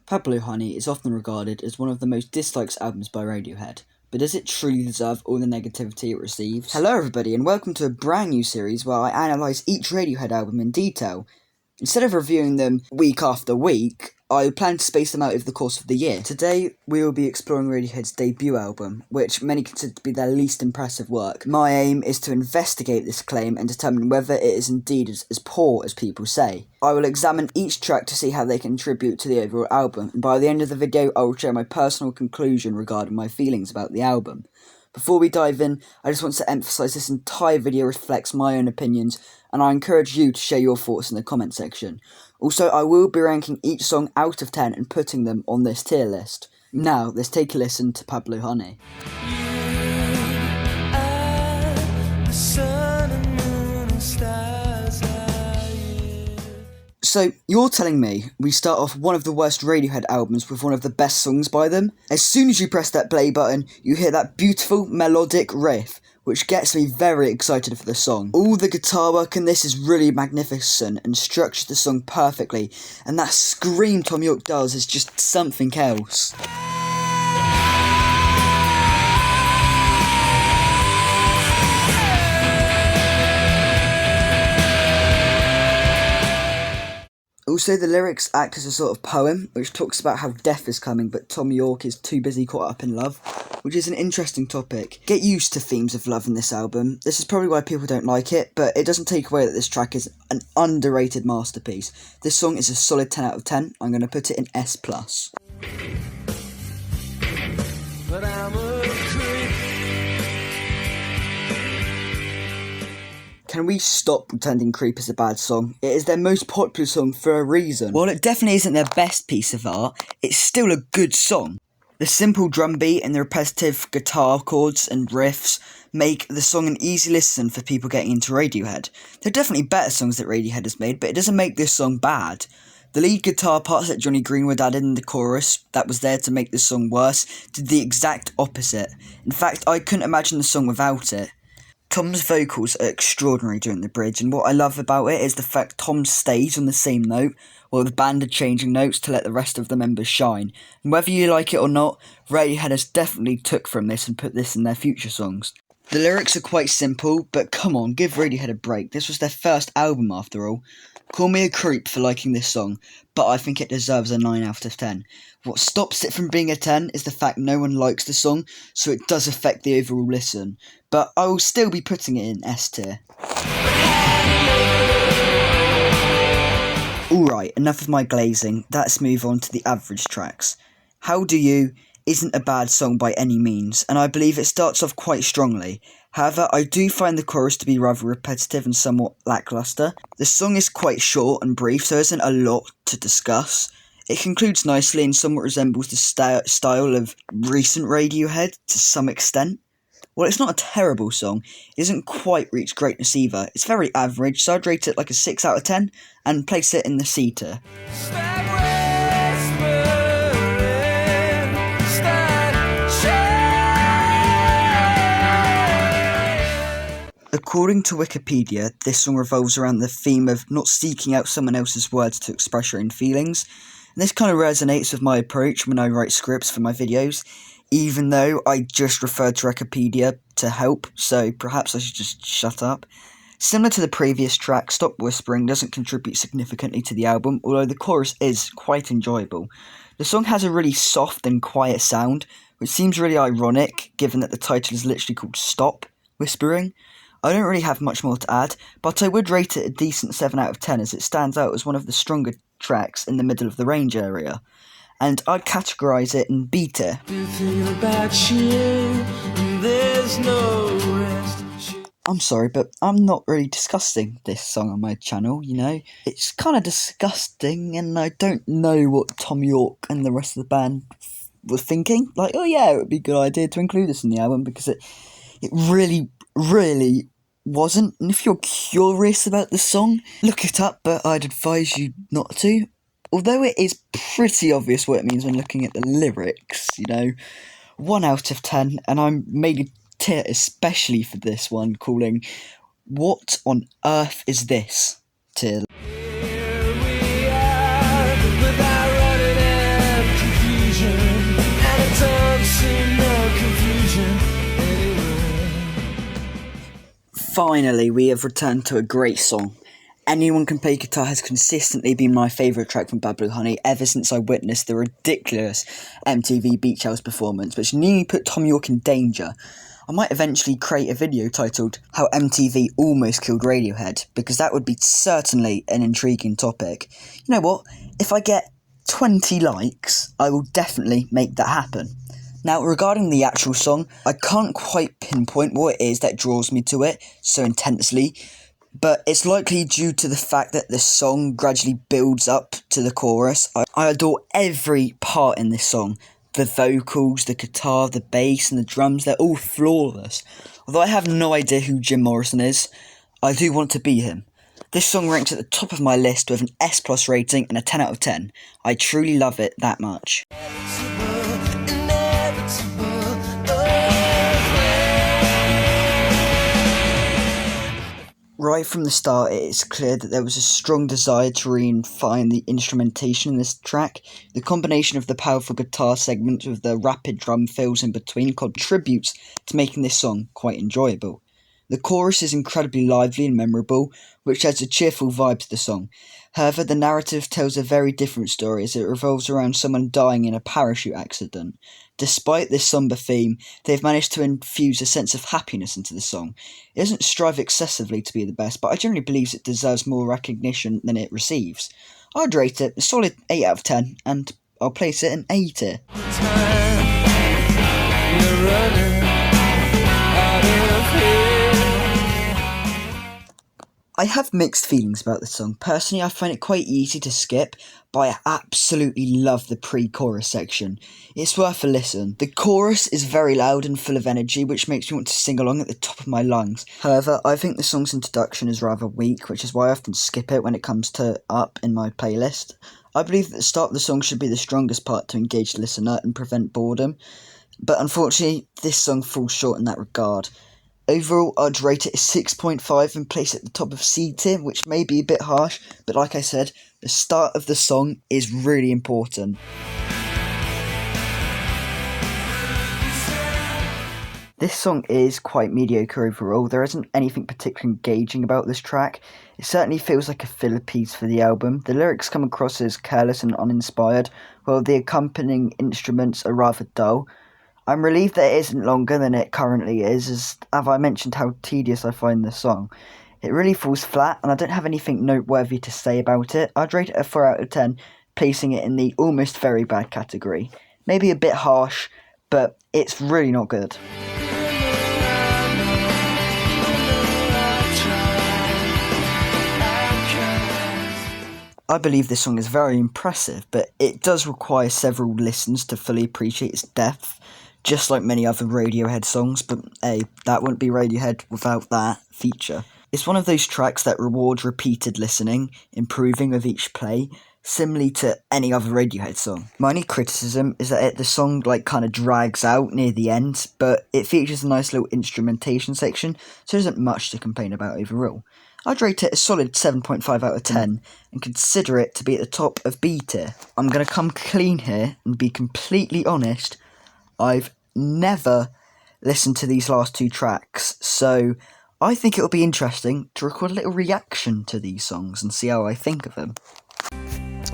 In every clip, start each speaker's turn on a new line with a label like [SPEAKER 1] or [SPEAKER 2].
[SPEAKER 1] Pablo Honey is often regarded as one of the most disliked albums by Radiohead, but does it truly deserve all the negativity it receives? Hello everybody and welcome to a brand new series where I analyse each Radiohead album in detail. Instead of reviewing them week after week, I plan to space them out over the course of the year. Today, we will be exploring Radiohead's debut album, which many consider to be their least impressive work. My aim is to investigate this claim and determine whether it is indeed as poor as people say. I will examine each track to see how they contribute to the overall album, and by the end of the video, I will share my personal conclusion regarding my feelings about the album. Before we dive in, I just want to emphasise this entire video reflects my own opinions, and I encourage you to share your thoughts in the comment section. Also, I will be ranking each song out of 10 and putting them on this tier list. Now, let's take a listen to Pablo Honey. So, you're telling me we start off one of the worst Radiohead albums with one of the best songs by them? As soon as you press that play button, you hear that beautiful melodic riff, which gets me very excited for the song. All the guitar work in this is really magnificent and structures the song perfectly, and that scream Thom Yorke does is just something else. Also, the lyrics act as a sort of poem, which talks about how death is coming, but Thom Yorke is too busy caught up in love, which is an interesting topic. Get used to themes of love in this album. This is probably why people don't like it, but it doesn't take away that this track is an underrated masterpiece. This song is a solid 10 out of 10. I'm going to put it in S+. But I'm a creep. Can we stop pretending Creep is a bad song? It is their most popular song for a reason. While it definitely isn't their best piece of art, it's still a good song. The simple drum beat and the repetitive guitar chords and riffs make the song an easy listen for people getting into Radiohead. There are definitely better songs that Radiohead has made, but it doesn't make this song bad. The lead guitar parts that Johnny Greenwood added in the chorus that was there to make the song worse did the exact opposite. In fact, I couldn't imagine the song without it. Tom's vocals are extraordinary during the bridge, and what I love about it is the fact Tom stays on the same note, while the band are changing notes to let the rest of the members shine. And whether you like it or not, Radiohead has definitely took from this and put this in their future songs. The lyrics are quite simple, but come on, give Radiohead a break. This was their first album after all. Call me a creep for liking this song, but I think it deserves a 9 out of 10. What stops it from being a 10 is the fact no one likes the song, so it does affect the overall listen. But I will still be putting it in S tier. Alright, enough of my glazing, let's move on to the average tracks. How Do You isn't a bad song by any means, and I believe it starts off quite strongly. However, I do find the chorus to be rather repetitive and somewhat lackluster. The song is quite short and brief, so there isn't a lot to discuss. It concludes nicely and somewhat resembles the style of recent Radiohead to some extent. While it's not a terrible song, it doesn't quite reach greatness either. It's very average, so I'd rate it like a 6 out of 10 and place it in the C tier. According to Wikipedia, this song revolves around the theme of not seeking out someone else's words to express your own feelings. And this kind of resonates with my approach when I write scripts for my videos, even though I just referred to Wikipedia to help, so perhaps I should just shut up. Similar to the previous track, Stop Whispering doesn't contribute significantly to the album, although the chorus is quite enjoyable. The song has a really soft and quiet sound, which seems really ironic, given that the title is literally called Stop Whispering. I don't really have much more to add, but I would rate it a decent 7 out of 10 as it stands out as one of the stronger tracks in the middle of the range area. And I'd categorise it in B tier. I'm sorry, but I'm not really discussing this song on my channel, you know. It's kind of disgusting, and I don't know what Thom Yorke and the rest of the band were thinking. Like, oh yeah, it would be a good idea to include this in the album, because it really wasn't. And if you're curious about the song, look it up, but I'd advise you not to. Although it is pretty obvious what it means when looking at the lyrics, you know. 1 out of 10, and I made a tier especially for this one, calling What on Earth Is This? Tier. Here we are, without running Finally, we have returned to a great song. Anyone Can Play Guitar has consistently been my favourite track from Pablo Honey ever since I witnessed the ridiculous MTV Beach House performance, which nearly put Tom York in danger. I might eventually create a video titled How MTV Almost Killed Radiohead, because that would be certainly an intriguing topic. You know what? If I get 20 likes, I will definitely make that happen. Now, regarding the actual song, I can't quite pinpoint what it is that draws me to it so intensely, but it's likely due to the fact that the song gradually builds up to the chorus. I adore every part in this song. The vocals, the guitar, the bass and the drums, they're all flawless. Although I have no idea who Jim Morrison is, I do want to be him. This song ranks at the top of my list with an S+ rating and a 10 out of 10. I truly love it that much. Right from the start, it is clear that there was a strong desire to refine the instrumentation in this track. The combination of the powerful guitar segments with the rapid drum fills in between contributes to making this song quite enjoyable. The chorus is incredibly lively and memorable, which adds a cheerful vibe to the song. However, the narrative tells a very different story as it revolves around someone dying in a parachute accident. Despite this somber theme, they've managed to infuse a sense of happiness into the song. It doesn't strive excessively to be the best, but I generally believe it deserves more recognition than it receives. I'd rate it a solid 8 out of 10, and I'll place it in A tier. I have mixed feelings about this song. Personally, I find it quite easy to skip, but I absolutely love the pre-chorus section. It's worth a listen. The chorus is very loud and full of energy, which makes me want to sing along at the top of my lungs. However, I think the song's introduction is rather weak, which is why I often skip it when it comes to up in my playlist. I believe that the start of the song should be the strongest part to engage the listener and prevent boredom, but unfortunately, this song falls short in that regard. Overall, I'd rate it a 6.5 and place it at the top of C tier, which may be a bit harsh, but like I said, the start of the song is really important. This song is quite mediocre overall. There isn't anything particularly engaging about this track. It certainly feels like a filler piece for the album. The lyrics come across as careless and uninspired, while the accompanying instruments are rather dull. I'm relieved that it isn't longer than it currently is, as have I mentioned how tedious I find this song. It really falls flat, and I don't have anything noteworthy to say about it. I'd rate it a 4 out of 10, placing it in the almost very bad category. Maybe a bit harsh, but it's really not good. I believe this song is very impressive, but it does require several listens to fully appreciate its depth, just like many other Radiohead songs, but hey, that wouldn't be Radiohead without that feature. It's one of those tracks that rewards repeated listening, improving with each play, similarly to any other Radiohead song. My only criticism is that the song kind of drags out near the end, but it features a nice little instrumentation section, so there isn't much to complain about overall. I'd rate it a solid 7.5 out of 10 and consider it to be at the top of B tier. I'm going to come clean here and be completely honest. I've never listened to these last two tracks, so I think it'll be interesting to record a little reaction to these songs and see how I think of them.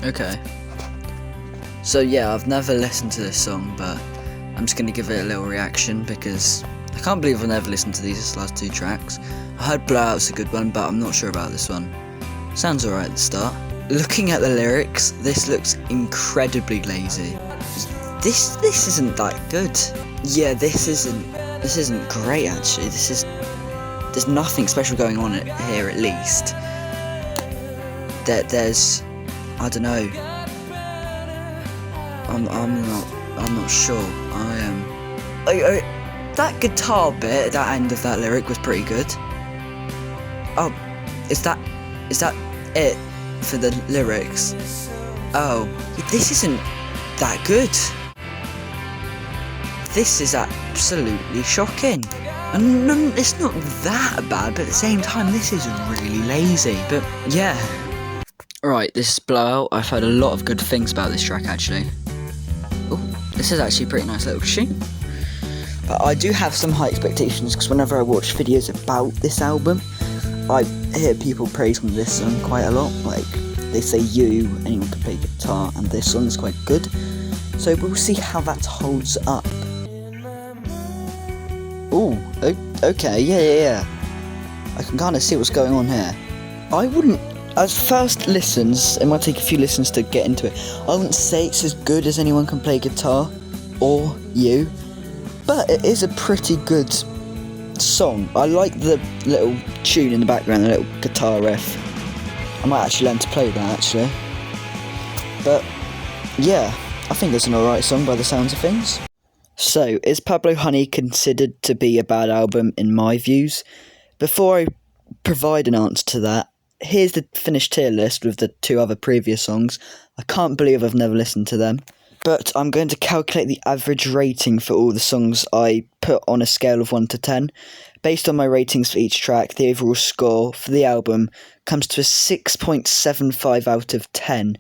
[SPEAKER 1] Okay. So yeah, I've never listened to this song, but I'm just going to give it a little reaction because I can't believe I've never listened to these last two tracks. I heard Blowout's a good one, but I'm not sure about this one. Sounds alright at the start. Looking at the lyrics, this looks incredibly lazy. This isn't that good. Yeah, this isn't great actually. There's nothing special going on here at least. There's I don't know. I'm not sure. That guitar bit at that end of that lyric was pretty good. Oh, is that it for the lyrics? Oh, this isn't that good. This is absolutely shocking. And it's not that bad, but at the same time, this is really lazy. But yeah. Right, this is Blowout. I've heard a lot of good things about this track, actually. Oh, this is actually a pretty nice little tune. But I do have some high expectations, because whenever I watch videos about this album, I hear people praising this song quite a lot. Like, they say anyone can play guitar, and this song is quite good. So we'll see how that holds up. Ooh, okay, yeah. I can kind of see what's going on here. I wouldn't, as first listens, it might take a few listens to get into it, I wouldn't say it's as good as Anyone Can Play Guitar or You, but it is a pretty good song. I like the little tune in the background, the little guitar riff. I might actually learn to play that, actually. But, yeah, I think it's an alright song by the sounds of things. So, is Pablo Honey considered to be a bad album in my views? Before I provide an answer to that, here's the finished tier list with the 2 other previous songs. I can't believe I've never listened to them. But I'm going to calculate the average rating for all the songs I put on a scale of 1 to 10. Based on my ratings for each track, the overall score for the album comes to a 6.75 out of 10.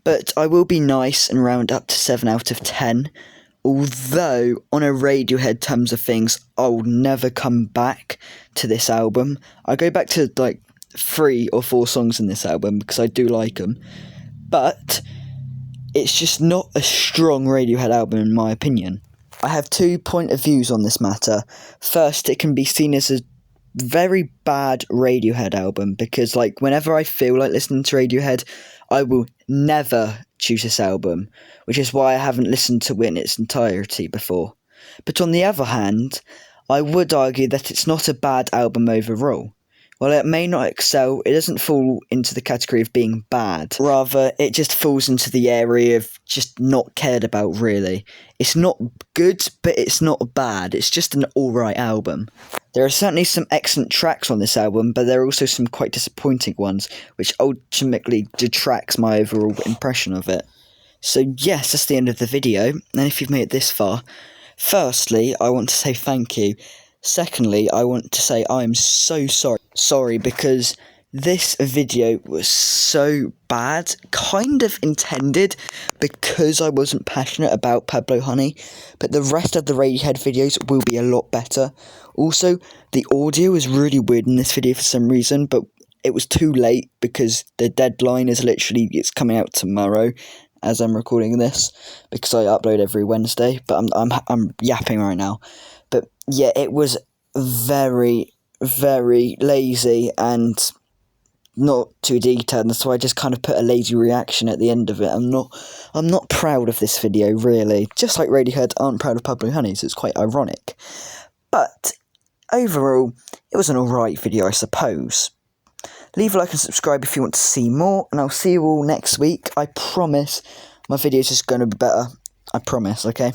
[SPEAKER 1] But I will be nice and round up to 7 out of 10. Although, on a Radiohead terms of things, I'll never come back to this album. I go back to, 3 or 4 songs in this album, because I do like them. But it's just not a strong Radiohead album, in my opinion. I have 2 point of views on this matter. First, it can be seen as a very bad Radiohead album, because, whenever I feel like listening to Radiohead, I will never choose this album, which is why I haven't listened to it in its entirety before. But on the other hand, I would argue that it's not a bad album overall. While it may not excel, it doesn't fall into the category of being bad. Rather, it just falls into the area of just not cared about, really. It's not good, but it's not bad. It's just an alright album. There are certainly some excellent tracks on this album, but there are also some quite disappointing ones, which ultimately detracts my overall impression of it. So yes, that's the end of the video, and if you've made it this far, firstly, I want to say thank you. Secondly, I want to say I am so sorry because this video was so bad, kind of intended because I wasn't passionate about Pablo Honey, but the rest of the Radiohead videos will be a lot better. Also, the audio is really weird in this video for some reason, but it was too late because the deadline is it's coming out tomorrow as I'm recording this, because I upload every Wednesday, but I'm yapping right now. But yeah, it was very, very lazy and not too detailed, and so I just kind of put a lazy reaction at the end of it. I'm not proud of this video, really. Just like Radiohead aren't proud of Pablo Honey, so it's quite ironic. But overall, it was an alright video, I suppose. Leave a like and subscribe if you want to see more, and I'll see you all next week. I promise my videos is going to be better. I promise, okay?